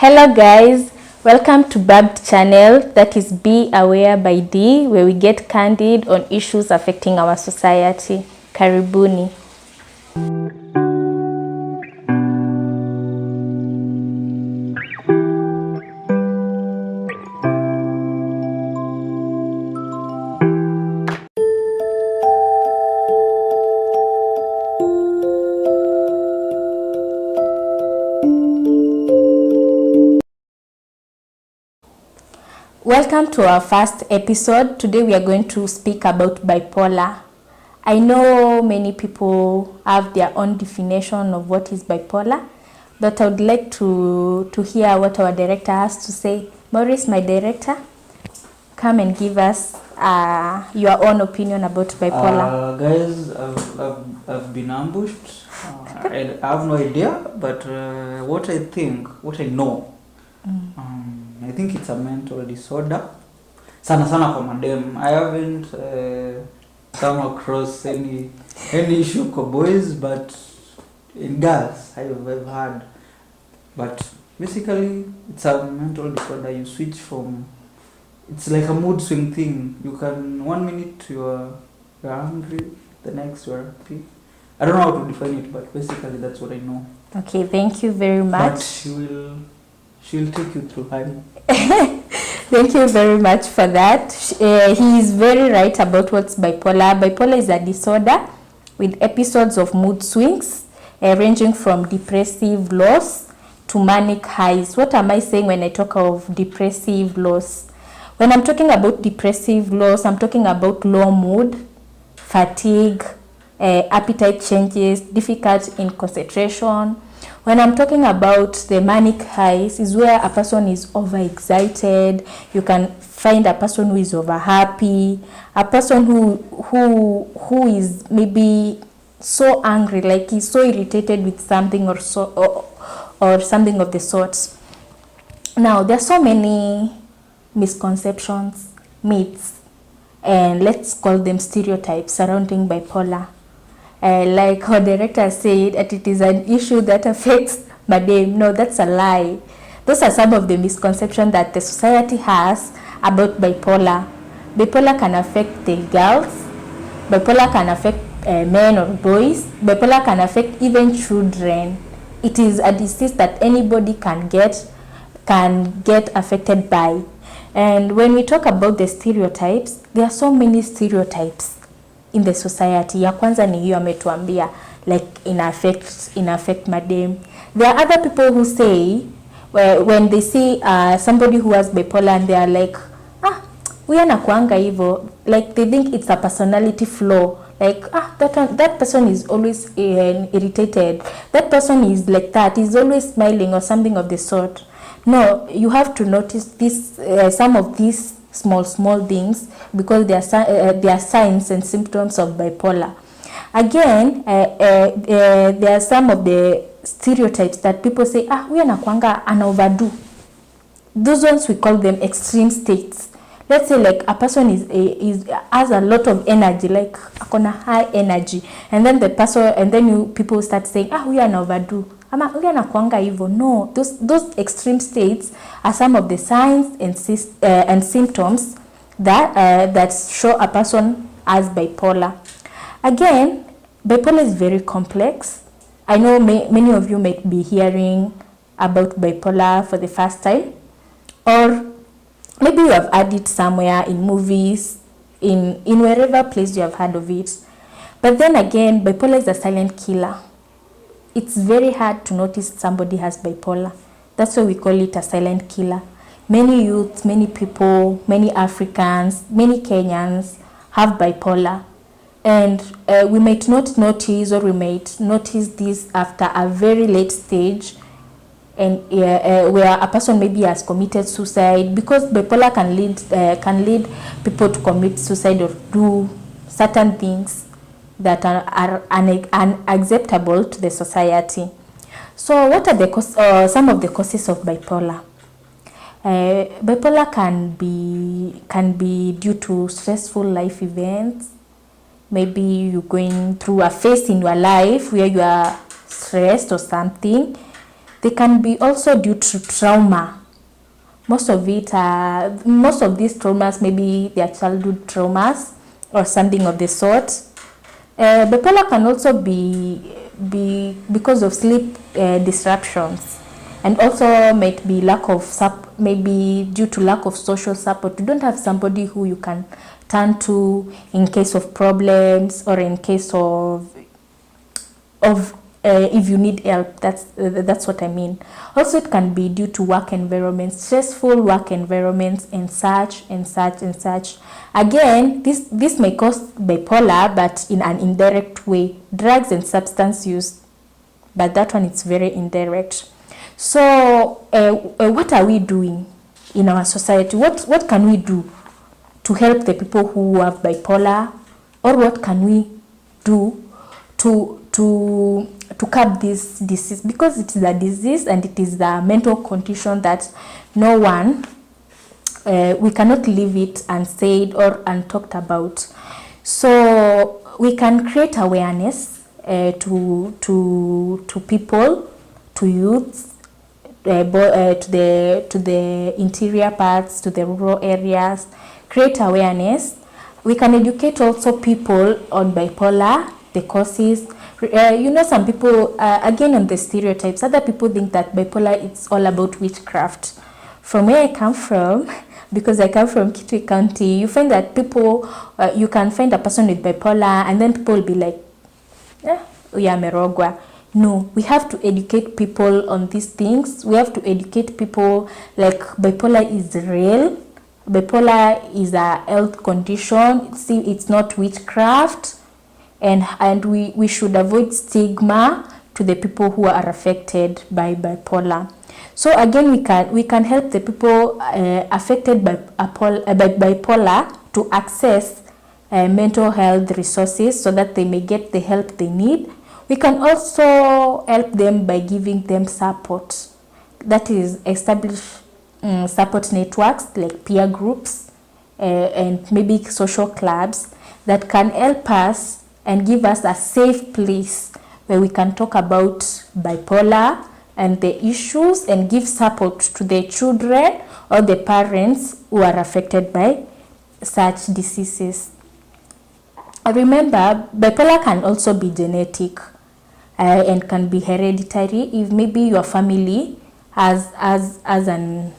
Hello guys, welcome to BABD channel, that is Be Aware by D, where we get candid on issues affecting our society. Karibuni. Welcome to our first episode. Today we are going to speak about bipolar. I know many people have their own definition of what is bipolar, but I would like to hear what our director has to say. Maurice, my director, come and give us your own opinion about bipolar. Guys, I've been ambushed. I have no idea, but what I know, I think it's a mental disorder. Sana kwa madem. I haven't come across any issue for boys, but in girls I've had. But basically, it's a mental disorder. You switch from, it's like a mood swing thing. You can 1 minute you're angry, the next you're happy. I don't know how to define it, but basically that's what I know. Okay, thank you very much. But she'll take you through him. Thank you very much for that. He is very right about what's bipolar. Bipolar is a disorder with episodes of mood swings ranging from depressive lows to manic highs. What am I saying when I talk of depressive lows? When I'm talking about depressive lows, I'm talking about low mood, fatigue, appetite changes, difficult in concentration. When I'm talking about the manic highs, is where a person is overexcited. You can find a person who is over happy, a person who is maybe so angry, like he's so irritated with something or something of the sort. Now, there are so many misconceptions, myths, and let's call them stereotypes surrounding bipolar. Like our director said, that it is an issue that affects madam. No, that's a lie. Those are some of the misconceptions that the society has about bipolar. Bipolar can affect the girls. Bipolar can affect men or boys. Bipolar can affect even children. It is a disease that anybody can get affected by. And when we talk about the stereotypes, there are so many stereotypes in the society. Ya kwanza ni hiyo ametuambia, like in affect madam. There are other people who say when they see somebody who has bipolar and they are like, huyu anakuanga hivyo, like they think it's a personality flaw, like that person is always irritated, that person is like that, he's always smiling or something of the sort. No, you have to notice this some of these small things, because they are signs and symptoms of bipolar. Again, there are some of the stereotypes that people say, huyu anakuanga ana overdo. Those ones we call them extreme states. Let's say like a person has a lot of energy, like akona high energy, and then people start saying, huyu ana overdo, ama huyu anakuanga hivyo. No, those extreme states are some of the signs and symptoms that show a person as bipolar. Again, bipolar is very complex. I know many of you might be hearing about bipolar for the first time, or maybe you have heard it somewhere in movies, in wherever place you have heard of it. But then again, bipolar is a silent killer. It's very hard to notice somebody has bipolar. That's why we call it a silent killer. Many youths, many people, many Africans, many Kenyans have bipolar. And we might not notice, or we might notice this after a very late stage, and where a person maybe has committed suicide, because bipolar can lead people to commit suicide or do certain things that are unacceptable to the society. So what are some of the causes of bipolar? Bipolar can be due to stressful life events. Maybe you're going through a phase in your life where you are stressed or something. They can be also due to trauma. Most of these traumas, maybe their childhood traumas or something of the sort. Bipolar can also be because of sleep disruptions, and also might be maybe due to lack of social support. You don't have somebody who you can turn to in case of problems or in case of if you need help. That's what I mean. Also, it can be due to work environments, stressful work environments, and such. Again, this may cause bipolar, but in an indirect way. Drugs and substance use, but that one is very indirect. So, what are we doing in our society? What can we do to help the people who have bipolar, or what can we do to curb this disease? Because it is a disease and it is a mental condition that no one, we cannot leave it unsaid or untalked about. So we can create awareness to people, to youths, to the interior parts, to the rural areas. Create awareness. We can educate also people on bipolar, the causes. Some people, again on the stereotypes, other people think that bipolar it's all about witchcraft. From where I come from, because I come from Kitui County, you find that people, you can find a person with bipolar and then people will be like, merogwa. No, we have to educate people on these things. We have to educate people like bipolar is real. Bipolar is a health condition. See, it's not witchcraft. And we should avoid stigma to the people who are affected by bipolar. So again, we can help the people affected by bipolar to access mental health resources so that they may get the help they need. We can also help them by giving them support. That is, establish support networks like peer groups and maybe social clubs that can help us and give us a safe place where we can talk about bipolar and the issues and give support to the children or the parents who are affected by such diseases. Remember, bipolar can also be genetic and can be hereditary. If maybe your family has an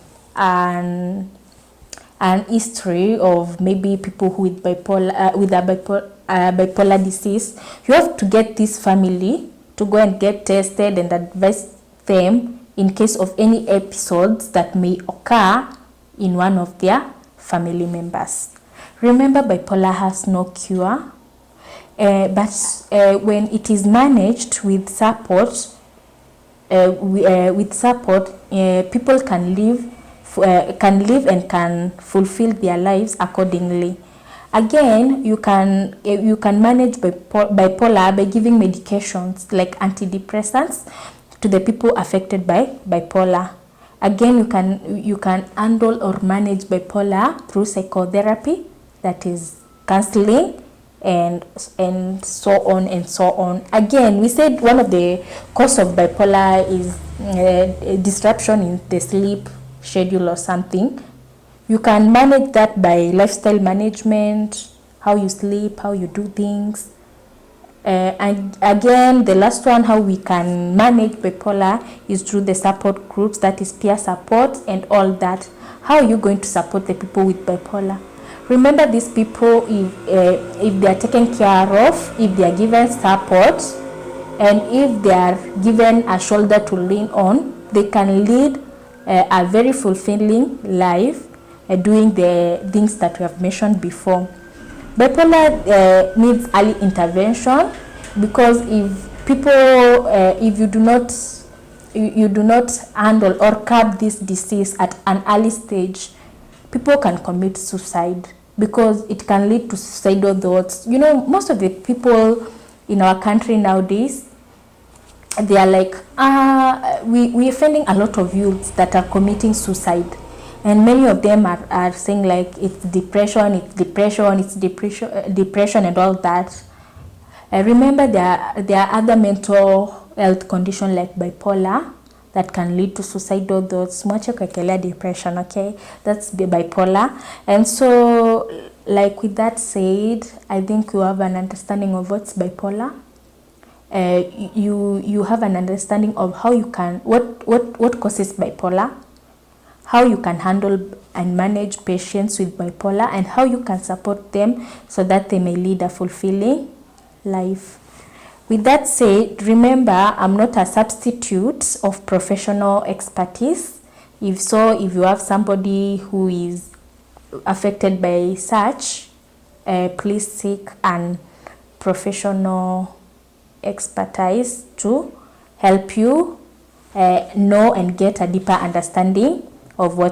history of maybe people who with bipolar with a bipolar disease, you have to get this family to go and get tested and advise them in case of any episodes that may occur in one of their family members. Remember, bipolar has no cure, but when it is managed with support, people can live and can fulfill their lives accordingly. Again, you can manage bipolar by giving medications like antidepressants to the people affected by bipolar. Again, you can handle or manage bipolar through psychotherapy, that is counseling, and so on and so on. Again, we said one of the cause of bipolar is a disruption in the sleep schedule or something. You can manage that by lifestyle management, how you sleep, how you do things. And again, the last one, how we can manage bipolar is through the support groups, that is peer support and all that. How are you going to support the people with bipolar? Remember, these people, if they are taken care of, if they are given support, and if they are given a shoulder to lean on, they can lead a very fulfilling life doing the things that we have mentioned before. Bipolar needs early intervention, because if people, if you do not handle or curb this disease at an early stage, people can commit suicide, because it can lead to suicidal thoughts. Most of the people in our country nowadays, they are like, we are finding a lot of youths that are committing suicide. And many of them are saying like it's depression and all that. Remember, there are other mental health conditions like bipolar, that can lead to suicidal thoughts. Mwache kuekelea depression, okay? That's bipolar. And so, like with that said, I think you have an understanding of what's bipolar. You have an understanding of how you can, what causes bipolar, how you can handle and manage patients with bipolar, and how you can support them so that they may lead a fulfilling life. With that said, remember, I'm not a substitute of professional expertise. If you have somebody who is affected by such, please seek an professional expertise to help you know and get a deeper understanding of what